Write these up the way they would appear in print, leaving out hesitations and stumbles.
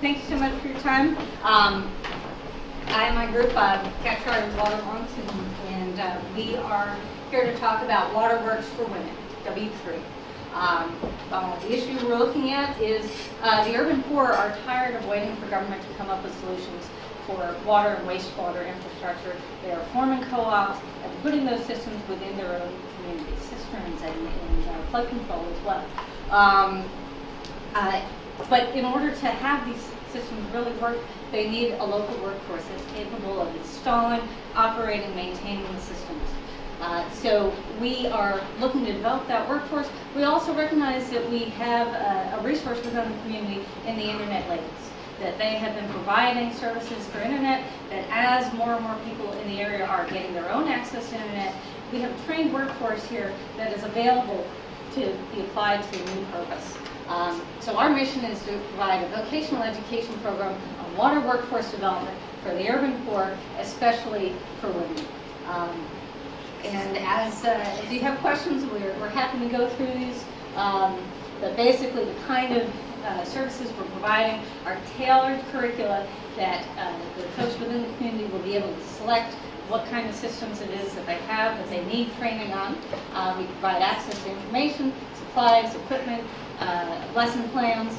thank you so much for your time. I and my group, Cat Chartered Water Monks, and we are here to talk about Waterworks for Women, W3. The issue we're looking at is the urban poor are tired of waiting for government to come up with solutions for water and wastewater infrastructure. They are forming co-ops and putting those systems within their own community, cisterns and flood control as well. But in order to have these systems really work, they need a local workforce that's capable of installing, operating, maintaining the systems. So we are looking to develop that workforce. We also recognize that we have a resource within the community in the Internet ladies, that they have been providing services for Internet, that as more and more people in the area are getting their own access to Internet, we have a trained workforce here that is available to be applied to a new purpose. So our mission is to provide a vocational education program on water workforce development for the urban poor, especially for women. And as you have questions, we're happy to go through these. But basically, the kind of services we're providing are tailored curricula that the folks within the community will be able to select what kind of systems it is that they have, that they need training on. We provide access to information, supplies, equipment, lesson plans.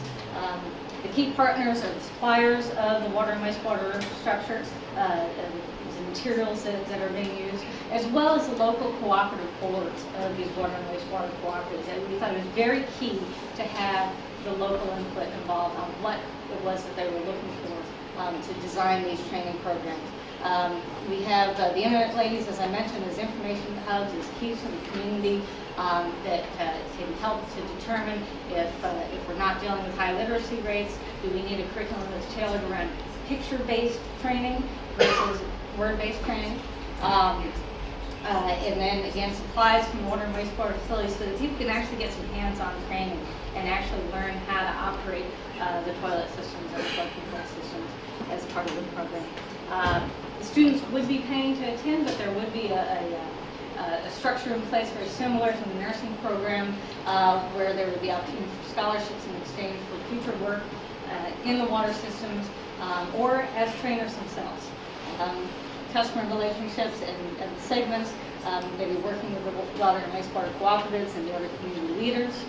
The key partners are the suppliers of the water and wastewater infrastructure, the materials that are being used, as well as the local cooperative boards of these water and wastewater cooperatives. And we thought it was very key to have the local input involved on what it was that they were looking for to design these training programs. We have the Internet ladies, as I mentioned, as information hubs, as keys to the community that can help to determine if we're not dealing with high literacy rates, do we need a curriculum that's tailored around picture-based training versus word-based training. And then again, supplies from water and wastewater facilities so that people can actually get some hands-on training and actually learn how to operate the toilet systems and the flood control systems as part of the program. The students would be paying to attend, but there would be a structure in place very similar to the nursing program where there would be opportunities for scholarships in exchange for future work in the water systems or as trainers themselves. Customer relationships and segments, maybe working with the water and wastewater cooperatives and the other community leaders.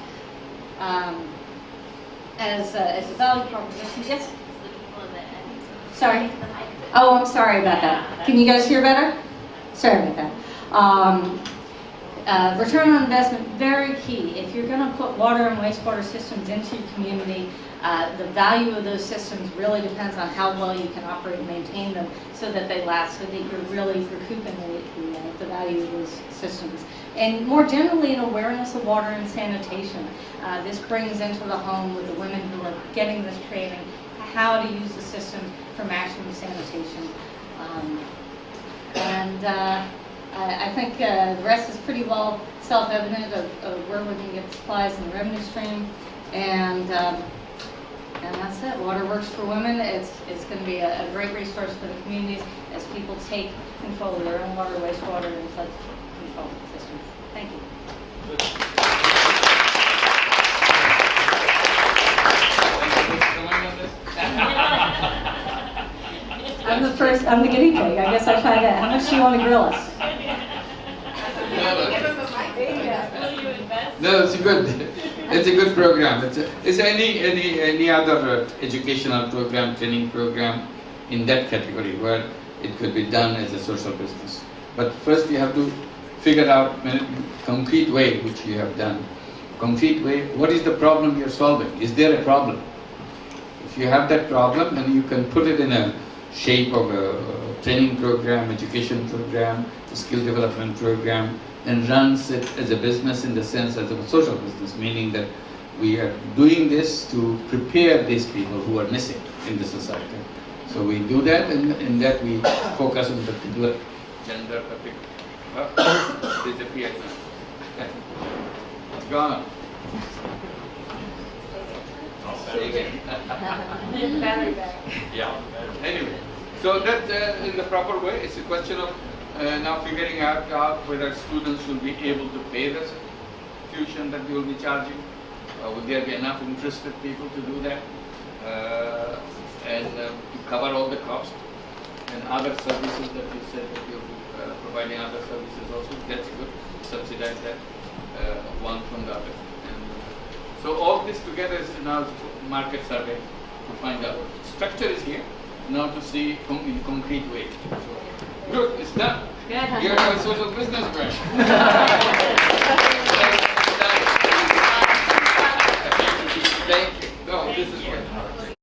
As a value proposition, yes? Sorry. Oh, I'm sorry about that. Can you guys hear better? Sorry about that. Return on investment, very key. If you're going to put water and wastewater systems into your community, the value of those systems really depends on how well you can operate and maintain them so that they last, so that you're really recouping the value of those systems. And more generally, an awareness of water and sanitation. This brings into the home with the women who are getting this training how to use the system for maximum sanitation. I think the rest is pretty well self-evident of where we can get supplies and the revenue stream. And that's it. Waterworks for Women. It's going to be a great resource for the communities as people take control of their own water, wastewater, and flood control systems. Thank you. I'm the guinea pig. I guess I find out. How much do you want to grill us? No, it's a good program. Is any other educational program, training program in that category where it could be done as a social business? But first you have to figure out in a concrete way, which you have done. Concrete way, what is the problem you're solving? Is there a problem? If you have that problem, then you can put it in a shape of a training program, education program, skill development program, and runs it as a business in the sense as a social business, meaning that we are doing this to prepare these people who are missing in the society. So we do that, and in that we focus on particular gender topic. Disappeared. Gone. Battery back. Yeah. Anyway, so that in the proper way, it's a question of now figuring out whether students will be able to pay the tuition that they will be charging. Would there be enough interested people to do that? and to cover all the costs and other services that you said that you're providing other services also. That's good. Subsidize that one from the other. And so all this together is now market survey to find out. Structure is here now to see in concrete way. So, good, it's done. Good. You're a social business branch.